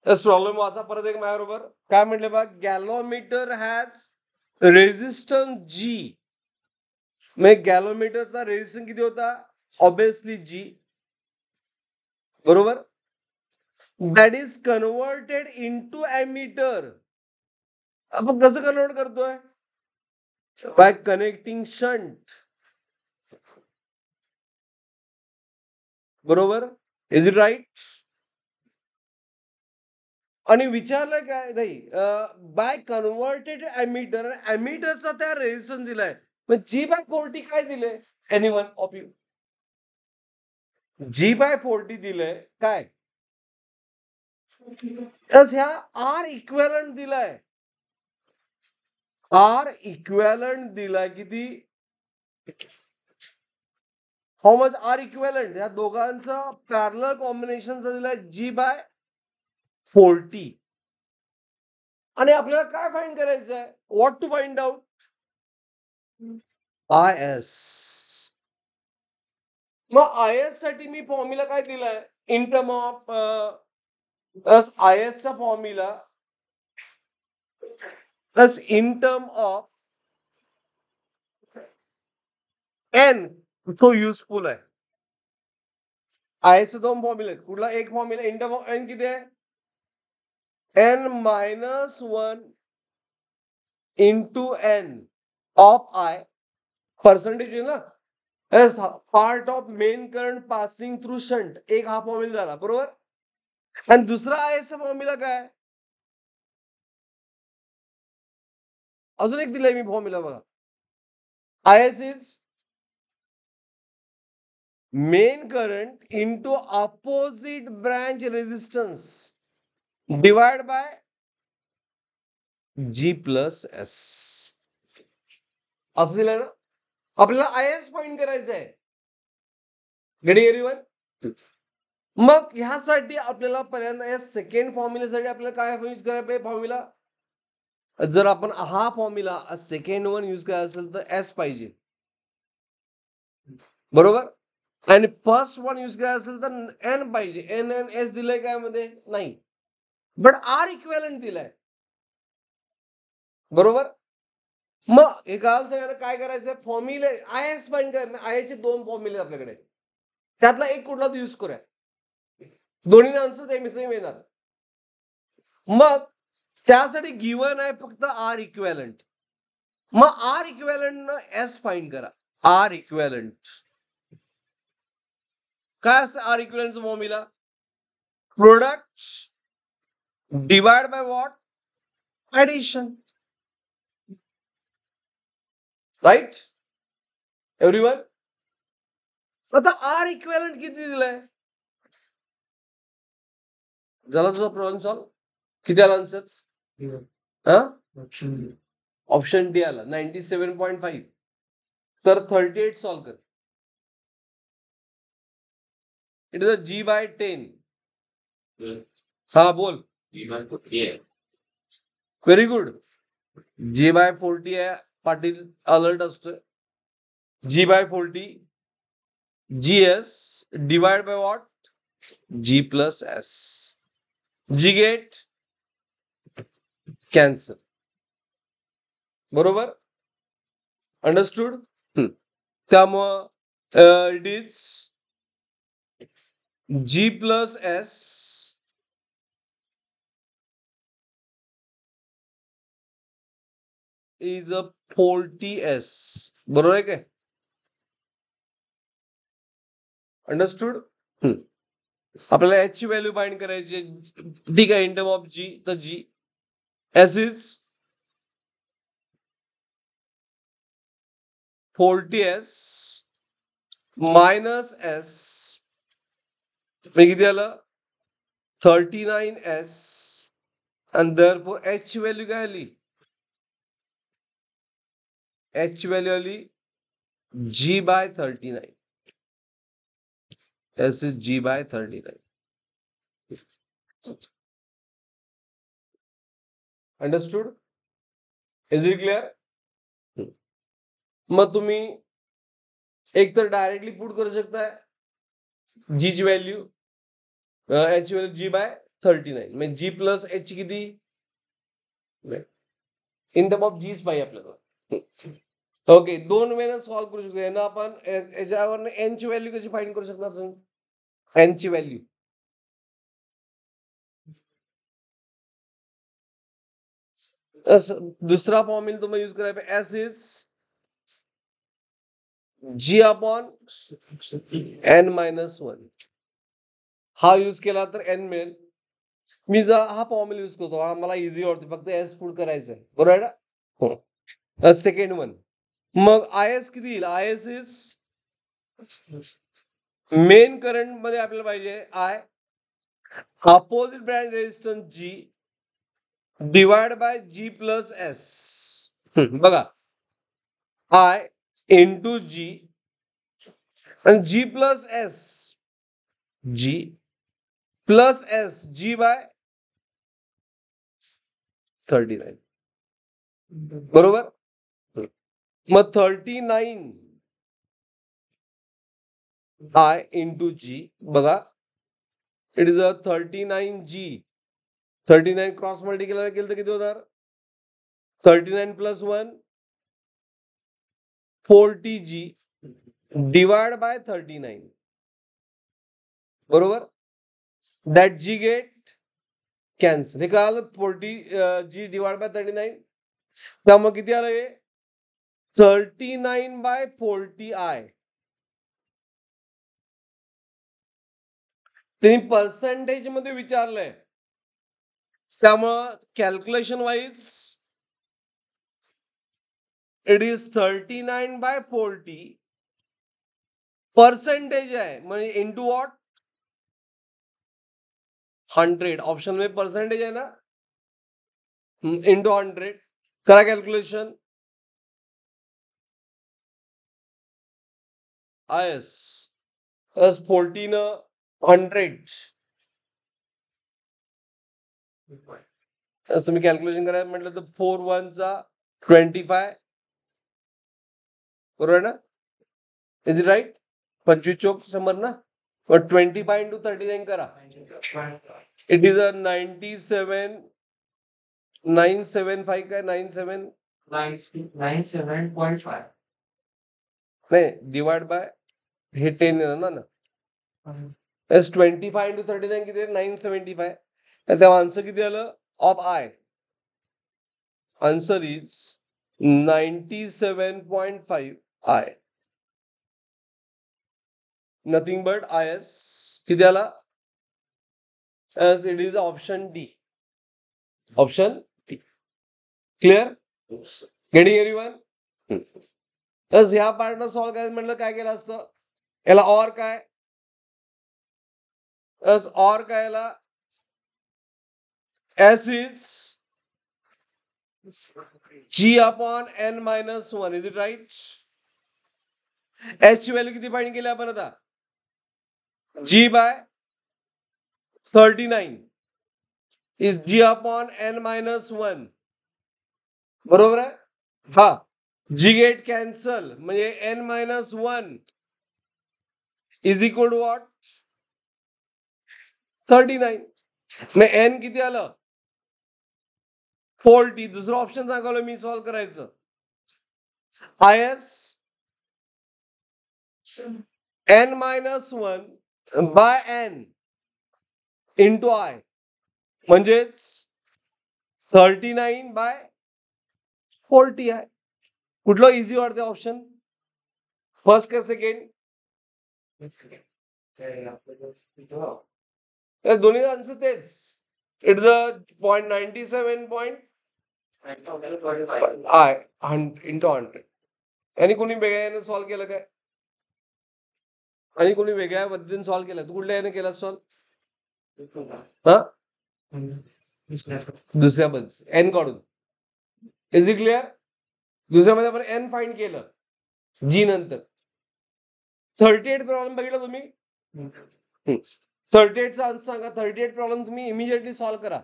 Problem वाचा परत एक माझ्याबरोबर. काय म्हटले बघ, गॅलोमीटर हॅज रेझिस्टन्स जी. मग गॅलोमीटरचा रेझिस्टन्स किती होता? Obviously G. बरोबर. That is converted into ammeter. आपण कसं कन्वर्ट करतोय? By connecting shunt. बरोबर. Is it right? आणि विचारलं काय नाही, बाय कन्व्हर्टेड एमीटर. एमीटरचा त्या रेझिस्टन्स दिलाय. मग G/40 काय दिले? Anyone of you? G/40 दिलंय काय? ह्या आर इक्वेलंट दिलाय. आर इक्वेलंट दिलाय किती? How much R equivalent? या दोघांचं पॅरलल कॉम्बिनेशनचा दिलाय G/40. आणि आपल्याला काय फाइंड करायचं आहे? What to find out? IS. मग IS साठी मी फॉर्म्युला काय दिलाय? इन टर्म ऑफ IS चा formula plus in term of N, तो युजफुल आहे. IS चे दोन फॉर्म्युले आहेत. कुठला एक formula in term of N किती आहे? n-1 into N of I. Percentage आहे ना. Part of main current passing through shunt. एक हा फॉर्म्युला झाला. बरोबर. आणि दुसरा IS चा फॉर्म्युला काय? अजून एक दिलाय मी फॉर्म्युला बघा. IS is main current into opposite branch resistance divide by G+S. असं दिलंय ना. आपल्याला IS फाइंड करायचं आहे. Getting everyone? मग ह्यासाठी आपल्याला पहिल्यांदा या सेकंड फॉर्म्युल्यासाठी आपल्याला काय यूज करायला पाहिजे फॉर्म्युला? जर आपण हा फॉर्म्युला सेकंड वन यूज करायचा असेल तर S पाहिजे. बरोबर. आणि फर्स्ट वन यूज करायचं असेल तर N पाहिजे. NS दिलंय काय मध्ये? नाही. बट आर इक्वेलंट दिलाय. बरोबर. मग एकाला सगळ्यांना काय करायचं? फॉर्म्युले IS फाइंड करायचं. IS चे दोन फॉर्म्युले आपल्याकडे. त्यातला एक कुठला तर यूज करूया. दोन्ही आन्सर सेम येणार. मग त्यासाठी गिवन आहे फक्त आर इक्वेलंट. मग आर इक्वेलंट न एस फाइंड करा. आर इक्वेलंट काय असतं? आर इक्वेलंटचं formula product divide by what? Addition. Right everyone? आता आर इक्वेलंट किती दिलंय? झाला तुझा प्रॉब्लेम सॉल्व? किती आला आन्सर? ऑप्शन डी आला 97.5. तर 38 सॉल्व कर. It is a G/10. हा बोल. Very good. G/40 आहे. पाटील अलर्ट असतोय. G/40 GS divide by what? G+S. G get cancel. बरोबर. अंडरस्टूड? त्यामुळं it is G+S is a 40S. बरोबर आहे काय? अंडरस्टूड? आपल्याला एच ची व्हॅल्यू फाइंड करायची. ठीक आहे. इन टर्म ऑफ जी तर G S is 40S minus S. किती आलं? 39S. आणि देअरफॉर एच ची व्हॅल्यू काय आली? एच ची व्हॅल्यू आली G/39. S is G/39. Understood? Is it clear? मग तुम्ही एक तर डायरेक्टली पुट करू शकताय G ची व्हॅल्यू, H ची व्हॅल्यू 39 म्हणजे जी प्लस एच किती इन टर्म ऑफ जीच पाहिजे आपल्याला. ओके, दोन वेळेला सॉल्व्ह करू शकतो. यांना आपण याच्यावर एन ची व्हॅल्यू कशी फाइंड करू शकणार तुम्ही? एन ची व्हॅल्यू दुसरा फॉर्म्युला तुम्हाला यूज करायला S is G upon N minus one. हा यूज केला तर एन मिळेल. मी जर हा फॉर्म्युला यूज करतो, हा मला इझी वाटतो, फक्त एस पुट करायचंय, बरोबर आहे ना? सेकंड वन, मग आय एस किती येईल? I S is main current मध्ये आपल्याला पाहिजे I, opposite branch resistance G divide by G plus S. बघा, आय इंटू जी आणि G plus S, G plus S, G by 39, बरोबर. मग 39 आय इंटू जी, बघा it is a 39 G. 39 cross multiply केलं तर किती होणार? 39 प्लस 1 40 जी डिवाइड बाय 39, बरोबर. That G get cancel. हे कळालं? 40 जी डिवाइड बाय 39. त्यामुळे किती आलं हे? 39 बाय 40 आय. त्यांनी पर्सेंटेज मध्ये विचारलंय, त्यामुळं calculation wise it is 39 by 40 percentage आहे, म्हणजे इंटू वॉट 100. ऑप्शन में पर्सेंटेज आहे ना, इंटू 100. करा कॅल्क्युलेशन. I S plus 14 100. तुम्ही कॅल्क्युलेशन करायला म्हटलं तर 4 1 चा 25, बरोबर ना? Is it right? 25 चोक 100 ना. 25 इंटू 39 करा. इट इज अ 97 975 काय 97 97.5 नाही, डिवाइड बाय हे 10 येणार ना. 25 इंटू 39 किती? 975. तेव्हा आन्सर किती आलं of I? Answer is 97.5 I. Nothing but I S किती आला? It is option D. Option D. Clear? Getting everyone? ह्या पार्टनं सॉल्व्ह करायचं म्हटलं काय केलं असतं? याला ऑर काय? ऑर काय याला? S is G upon N minus one. Is it right? H ची व्हॅल्यू किती फाइंड केली आपण आता? G by 39 is G upon N minus one, बरोबर आहे. हा, जी गेट कॅन्सल म्हणजे N minus one is equal to what 39. मग एन किती आलं? 40. दुसरं ऑप्शन सांगवलं मी सॉल्व्ह करायचं. I S N minus one by N into I म्हणजेच 39 बाय 40 आहे. कुठलं इझी वाटते ऑप्शन? फर्स्ट का सेकंड? दोन्ही आन्सर तेच. It's a 0.97 I into 100. आणि कोणी वेगळ्या सॉल्व्ह केलं काय? आणि कोणी वेगळ्या पद्धतीने सॉल्व्ह केलं? तू कुठल्या याने केला सॉल्व्ह? हा, दुसऱ्या पद्धती एन काढून. Is it clear? दुसऱ्यामध्ये आपण एन फाइंड केलं जी नंतर. 38 प्रॉब्लेम बघितला तुम्ही? 38चा आन्सर सांगा. 38 प्रॉब्लेम तुम्ही इमिजिएटली सॉल्व्ह करा.